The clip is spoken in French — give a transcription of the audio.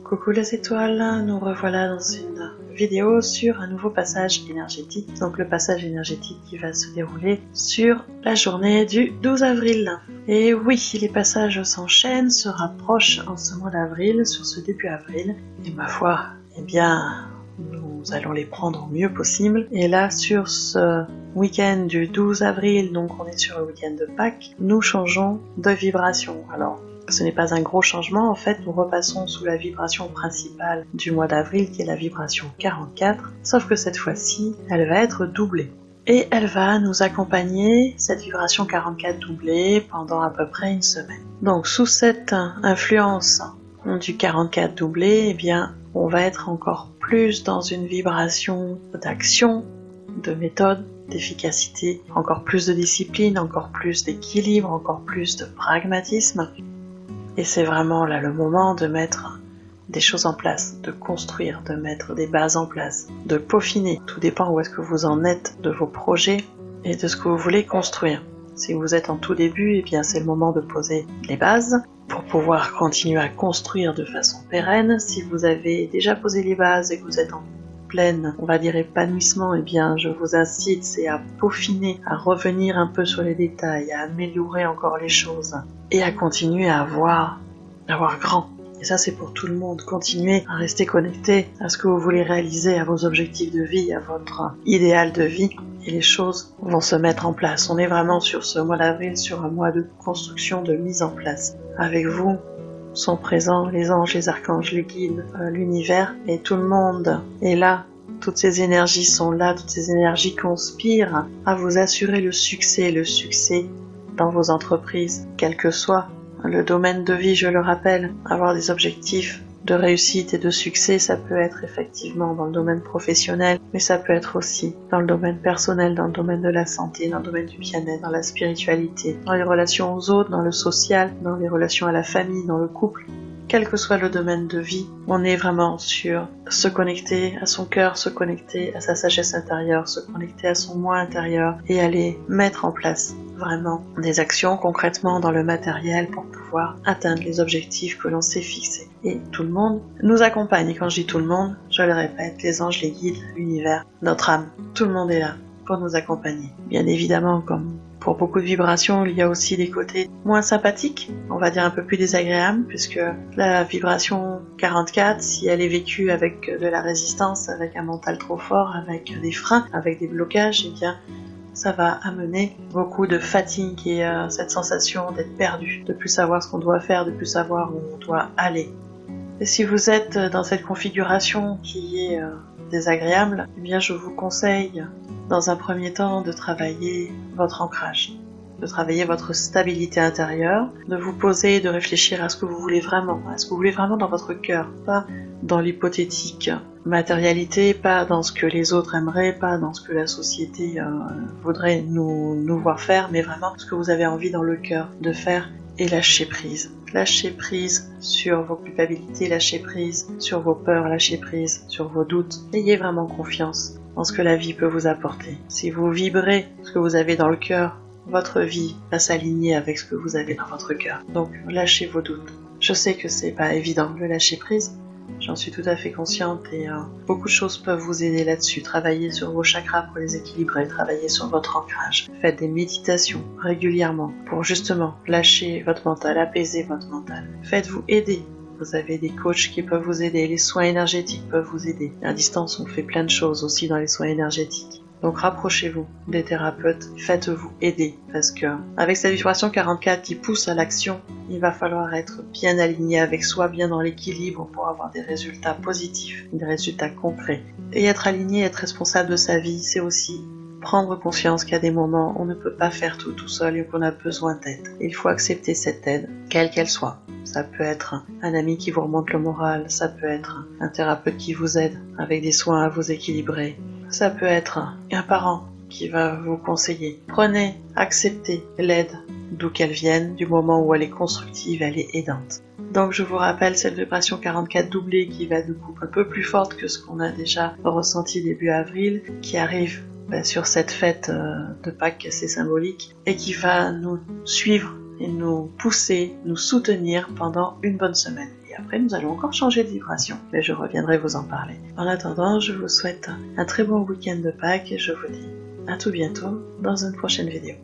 Coucou les étoiles, nous revoilà dans une vidéo sur un nouveau passage énergétique. Donc le passage énergétique qui va se dérouler sur la journée du 12 avril. Et oui, les passages s'enchaînent, se rapprochent en ce mois d'avril, sur ce début avril. Et ma foi, eh bien, nous allons les prendre au mieux possible. Et là, sur ce week-end du 12 avril, donc on est sur le week-end de Pâques, nous changeons de vibration. Alors, ce n'est pas un gros changement, en fait, nous repassons sous la vibration principale du mois d'avril, qui est la vibration 44, sauf que cette fois-ci, elle va être doublée. Et elle va nous accompagner, cette vibration 44 doublée, pendant à peu près une semaine. Donc, sous cette influence du 44 doublé, eh bien, on va être encore plus dans une vibration d'action, de méthode, d'efficacité, encore plus de discipline, encore plus d'équilibre, encore plus de pragmatisme. Et c'est vraiment là le moment de mettre des choses en place, de construire, de mettre des bases en place, de peaufiner. Tout dépend où est-ce que vous en êtes de vos projets et de ce que vous voulez construire. Si vous êtes en tout début, eh bien c'est le moment de poser les bases pour pouvoir continuer à construire de façon pérenne. Si vous avez déjà posé les bases et que vous êtes en pleine, on va dire, épanouissement, eh bien je vous incite, c'est à peaufiner, à revenir un peu sur les détails, à améliorer encore les choses et à continuer à voir grand. Et ça, c'est pour tout le monde. Continuez à rester connecté à ce que vous voulez réaliser, à vos objectifs de vie, à votre idéal de vie, et les choses vont se mettre en place. On est vraiment sur ce mois d'avril, sur un mois de construction, de mise en place. Avec vous sont présents les anges, les archanges, les guides, l'univers, et tout le monde est là. Toutes ces énergies sont là, toutes ces énergies conspirent à vous assurer le succès dans vos entreprises, quel que soit le domaine de vie. Je le rappelle, avoir des objectifs de réussite et de succès, ça peut être effectivement dans le domaine professionnel, mais ça peut être aussi dans le domaine personnel, dans le domaine de la santé, dans le domaine du bien-être, dans la spiritualité, dans les relations aux autres, dans le social, dans les relations à la famille, dans le couple. Quel que soit le domaine de vie, on est vraiment sur se connecter à son cœur, se connecter à sa sagesse intérieure, se connecter à son moi intérieur et aller mettre en place vraiment des actions concrètement dans le matériel pour pouvoir atteindre les objectifs que l'on s'est fixés. Et tout le monde nous accompagne. Et quand je dis tout le monde, je le répète, les anges, les guides, l'univers, notre âme, tout le monde est là pour nous accompagner. Bien évidemment, comme pour beaucoup de vibrations, il y a aussi des côtés moins sympathiques, on va dire un peu plus désagréables, puisque la vibration 44, si elle est vécue avec de la résistance, avec un mental trop fort, avec des freins, avec des blocages, eh bien, ça va amener beaucoup de fatigue et cette sensation d'être perdu, de plus savoir ce qu'on doit faire, de plus savoir où on doit aller. Et si vous êtes dans cette configuration qui est désagréable, eh bien je vous conseille dans un premier temps de travailler votre ancrage, de travailler votre stabilité intérieure, de vous poser, de réfléchir à ce que vous voulez vraiment, dans votre cœur, pas dans l'hypothétique matérialité, pas dans ce que les autres aimeraient, pas dans ce que la société voudrait nous voir faire, mais vraiment ce que vous avez envie dans le cœur de faire et lâcher prise. Lâchez prise sur vos culpabilités, lâchez prise sur vos peurs, lâchez prise sur vos doutes. Ayez vraiment confiance en ce que la vie peut vous apporter. Si vous vibrez ce que vous avez dans le cœur, votre vie va s'aligner avec ce que vous avez dans votre cœur. Donc lâchez vos doutes. Je sais que c'est pas évident de lâcher prise, j'en suis tout à fait consciente et beaucoup de choses peuvent vous aider là-dessus. Travaillez sur vos chakras pour les équilibrer, travaillez sur votre ancrage. Faites des méditations régulièrement pour justement lâcher votre mental, apaiser votre mental. Faites-vous aider. Vous avez des coachs qui peuvent vous aider, les soins énergétiques peuvent vous aider. À distance, on fait plein de choses aussi dans les soins énergétiques. Donc rapprochez-vous des thérapeutes, faites-vous aider, parce que avec cette vibration 44 qui pousse à l'action, il va falloir être bien aligné avec soi, bien dans l'équilibre pour avoir des résultats positifs, des résultats concrets. Et être aligné, être responsable de sa vie, c'est aussi prendre conscience qu'à des moments, on ne peut pas faire tout seul et qu'on a besoin d'aide. Il faut accepter cette aide, quelle qu'elle soit. Ça peut être un ami qui vous remonte le moral, ça peut être un thérapeute qui vous aide avec des soins à vous équilibrer. Ça peut être un parent qui va vous conseiller. Prenez, acceptez l'aide d'où qu'elle vienne, du moment où elle est constructive, elle est aidante. Donc je vous rappelle cette vibration 44 doublée qui va du coup un peu plus forte que ce qu'on a déjà ressenti début avril, qui arrive sur cette fête de Pâques assez symbolique et qui va nous suivre et nous pousser, nous soutenir pendant une bonne semaine. Et après nous allons encore changer de vibration, mais je reviendrai vous en parler. En attendant, je vous souhaite un très bon week-end de Pâques et je vous dis à tout bientôt dans une prochaine vidéo.